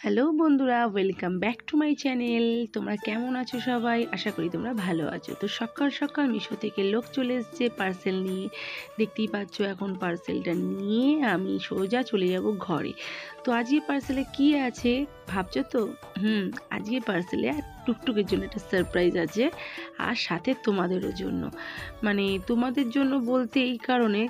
Hello বন্ধুরা, welcome back to my channel. তোমরা কেমন আছো সবাই? আশা করি তোমরা ভালো আছো। তো সকাল সকাল মিশো থেকে লোক চলে এসেছে পার্সেল নিয়ে। দেখতেই পাচ্ছ, এখন পার্সেলটা নিয়ে আমি সোজা চলে যাব ঘরে। তো আজকে পার্সেলে কি আছে ভাবছো তো? আজকে পার্সেলে টুকটুকের জন্য একটা সারপ্রাইজ আছে, আর সাথে তোমাদেরও জন্য। মানে তোমাদের জন্য বলতে এই কারণে,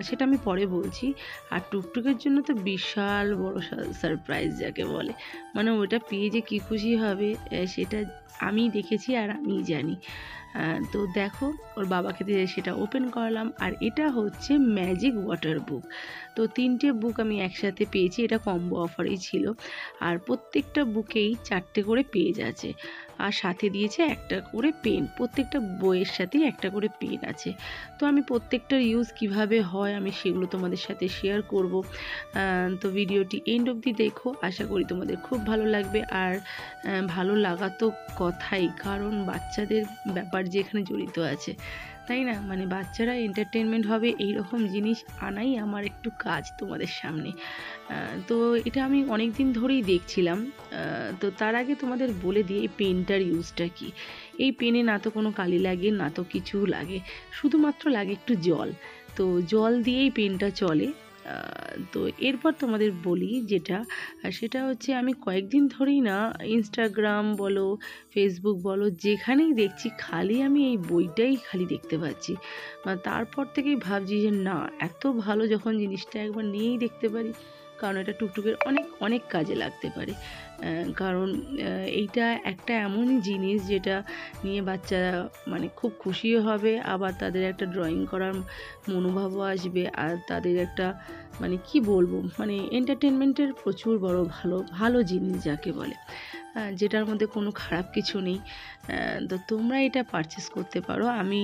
সেটা আমি পরে বলছি। আর টুকটুকের জন্য তো বিশাল বড় সারপ্রাইজ যাকে বলে, মানে ওটা পেয়ে যে কী খুশি হবে সেটা আমি দেখেছি আর আমি জানি। তো দেখো, ওর বাবাকে দিয়ে সেটা ওপেন করালাম। আর এটা হচ্ছে ম্যাজিক ওয়াটার বুক। তো 3টে বুক আমি একসাথে পেয়েছি, এটা কম্বো অফারেই ছিল। আর প্রত্যেকটা বুকেই 4টে করে পেজ আছে, আর সাথে দিয়েছে একটা করে পেন। প্রত্যেকটা বইয়ের সাথেই একটা করে পেন আছে। তো আমি প্রত্যেকটার ইউজ কিভাবে হয় আমি সেগুলো তোমাদের সাথে শেয়ার করব। তো ভিডিওটি এন্ড অবধি দেখো, আশা করি তোমাদের খুব ভালো লাগবে। আর ভালো লাগা তো কথাই, কারণ বাচ্চাদের ব্যাপার যে এখানে জড়িত আছে, তাই না? মানে বাচ্চারা এন্টারটেনমেন্ট হবে এই রকম জিনিস আনাই আমার একটু কাজ তোমাদের সামনে। তো এটা আমি অনেক দিন ধরেই দেখছিলাম। তো তার আগে তোমাদের বলে দিই এই পেনটার ইউজটা কি। এই পেনে না তো কোনো কালি লাগে, না তো কিছু লাগে, শুধুমাত্র লাগে একটু জল। তো জল দিয়েই পেনটা চলে। তো এরপর তোমাদের বলি যেটা, সেটা হচ্ছে আমি কয়েকদিন ধরেই না ইনস্টাগ্রাম বলো, ফেসবুক বলো, যেখানেই দেখছি খালি আমি এই বইটাই খালি দেখতে পাচ্ছি। তারপর থেকেই ভাবছি যে না, এত ভালো যখন জিনিসটা একবার নিয়েই দেখতে পারি, কারণ এটা টুকটুকের অনেক অনেক কাজে লাগতে পারে। কারণ এইটা একটা এমন জিনিস যেটা নিয়ে বাচ্চারা মানে খুব খুশিও হবে, আবার তাদের একটা ড্রয়িং করার মনোভাবও আসবে, আর তাদের একটা মানে কি বলবো, মানে এন্টারটেনমেন্টের প্রচুর বড় ভালো ভালো জিনিস যাকে বলে, যেটার মধ্যে কোনো খারাপ কিছু নেই। তো তোমরা এটা পারচেস করতে পারো। আমি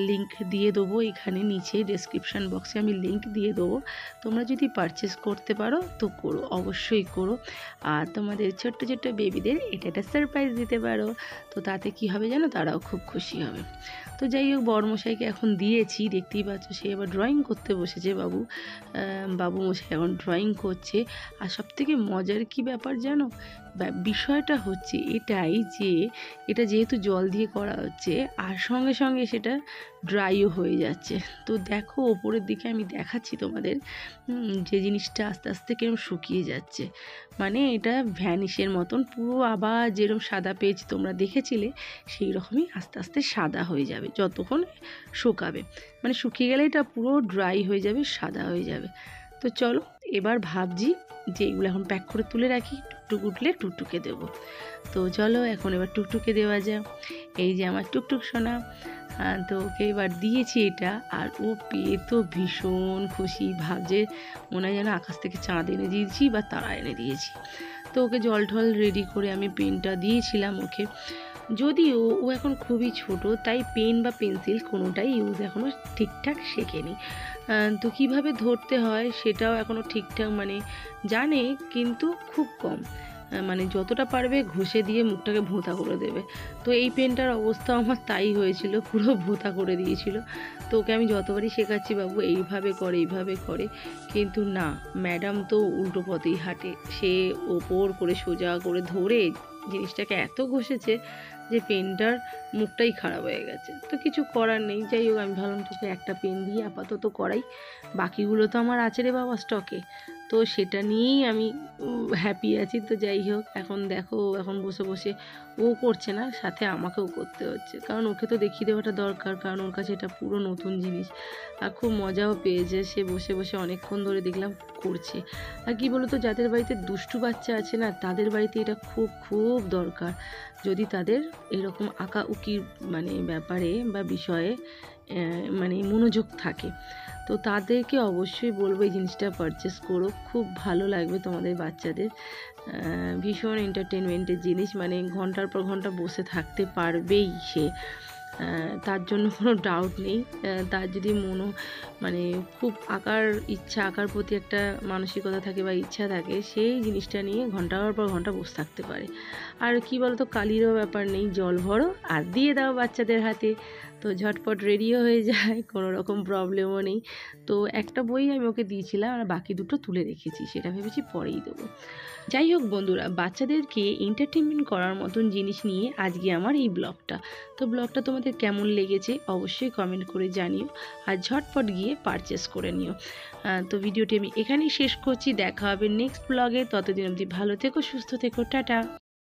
লিংক দিয়ে দেবো এখানে নিচে ডেসক্রিপশান বক্সে, আমি লিংক দিয়ে দেবো। তোমরা যদি পারচেস করতে পারো তো করো, অবশ্যই করো। আর তোমাদের ছোট্ট ছোট্ট বেবিদের এটা একটা সারপ্রাইজ দিতে পারো। তো তাতে কি হবে জানো, তারাও খুব খুশি হবে। তো যাই হোক, বড়মশাইকে এখন দিয়েছি, দেখতেই পাচ্ছ সে এবার ড্রয়িং করতে বসেছে। বাবু মশাই এখন ড্রয়িং করছে। আর সবথেকে মজার কি ব্যাপার জানো, বিষয়টা হচ্ছে এটাই যে এটা যেহেতু জল দিয়ে করা হচ্ছে, আর সঙ্গে সঙ্গে সেটা ড্রাইও হয়ে যাচ্ছে। তো দেখো ওপরের দিকে আমি দেখাচ্ছি তোমাদের, যে জিনিসটা আস্তে আস্তে কিরম শুকিয়ে যাচ্ছে। মানে এটা ভ্যানিশের মতন পুরো, আবার যেরকম সাদা পেজ তোমরা দেখেছিলে সেই রকমই আস্তে আস্তে সাদা হয়ে যাবে যতক্ষণ শুকাবে। মানে শুকিয়ে গেলে এটা পুরো ড্রাই হয়ে যাবে, সাদা হয়ে যাবে। তো চলো, এবার ভাবছি যে এগুলো এখন প্যাক করে তুলে রাখি, টুকটুক উঠলে টুকটুকে দেবো। তো চলো এখন এবার টুকটুকে দেওয়া যায়। এই যে আমার টুকটুক সোনা, তো ওকে এবার দিয়েছি এটা। আর ও পেয়ে তো ভীষণ খুশি, ভাবছে মনে হয় যেন আকাশ থেকে চাঁদ এনে দিয়েছি বা তারা এনে দিয়েছি। তো ওকে জল ঢল রেডি করে আমি পেনটা দিয়েছিলাম ওকে। যদিও ও এখন খুবই ছোট, তাই পেন বা পেন্সিল কোনোটাই ইউজ এখনও ঠিকঠাক শেখেনি। তো কীভাবে ধরতে হয় সেটাও এখনও ঠিকঠাক মানে জানে, কিন্তু খুব কম। মানে যতটা পারবে ঘষে দিয়ে মুখটাকে ভোঁতা করে দেবে। তো এই পেনটার অবস্থা আমার তাই হয়েছিল, পুরো ভোঁতা করে দিয়েছিল। তো ওকে আমি যতবারই শেখাচ্ছি বাবু এইভাবে করে এইভাবে করে, কিন্তু না, ম্যাডাম তো উল্টো পথেই হাঁটে। সে ওপর করে সোজা করে ধরে জিনিসটাকে এত ঘষেছে যে পেনটার মুখটাই খারাপ হয়ে গেছে। তো কিছু করার নেই। যাই হোক, আমি ভাবলাম তোকে একটা পেন দিয়ে আপাতত করাই, বাকিগুলো তো আমার আছে রে বাবা স্টকে। তো সেটা নিয়েই আমি হ্যাপি আছি। তো যাই হোক, এখন দেখো এখন বসে বসে ও করছে না, সাথে আমাকেও করতে হচ্ছে, কারণ ওকে তো দেখিয়ে দেওয়াটা দরকার, কারণ ওর কাছে এটা পুরো নতুন জিনিস। আর খুব মজাও পেয়েছে, সে বসে বসে অনেকক্ষণ ধরে দেখলাম করছে। আর কি বলতো, যাদের বাড়িতে দুষ্টু বাচ্চা আছে না, তাদের বাড়িতে এটা খুব খুব দরকার। যদি তাদের এরকম আঁকাউকির মানে ব্যাপারে বা বিষয়ে মানে মনোযোগ থাকে, তো তাদেরকে অবশ্যই বলবো এই জিনিসটা পারচেস করো, খুব ভালো লাগবে তোমাদের বাচ্চাদের। ভীষণ এন্টারটেনমেন্টের জিনিস, মানে ঘন্টার পর ঘন্টা বসে থাকতে পারবেই সে। তার জন্য কোনো ডাউট নেই। তার যদি মানে খুব আঁকার প্রতি একটা মানসিকতা থাকে বা ইচ্ছা থাকে, সেই জিনিসটা নিয়ে ঘন্টার পর ঘন্টা বসে থাকতে পারে। আর কি বলতো, কালিরও ব্যাপার নেই, জল ভরো আর দিয়ে দাও বাচ্চাদের হাতে, তো ঝটপট রেডিও হয়ে যায়, কোনো রকম প্রবলেমও নেই। তো একটা বই আমি ওকে দিয়েছিলাম আর বাকি দুটো তুলে রেখেছি, সেটা ভেবেছি পরেই দেবো। যাই হোক বন্ধুরা, বাচ্চাদেরকে এন্টারটেনমেন্ট করার মতন জিনিস নিয়ে আজকে আমার এই ব্লগটা। তো ব্লগটা তোমাদের কেমন লেগেছে অবশ্যই কমেন্ট করে জানিও, আর ঝটপট গিয়ে পারচেস করে নিও। তো ভিডিওটি আমি এখানেই শেষ করছি, দেখা হবে নেক্সট ব্লগে। ততদিন অবধি ভালো থেকো, সুস্থ থেকো, টাটা।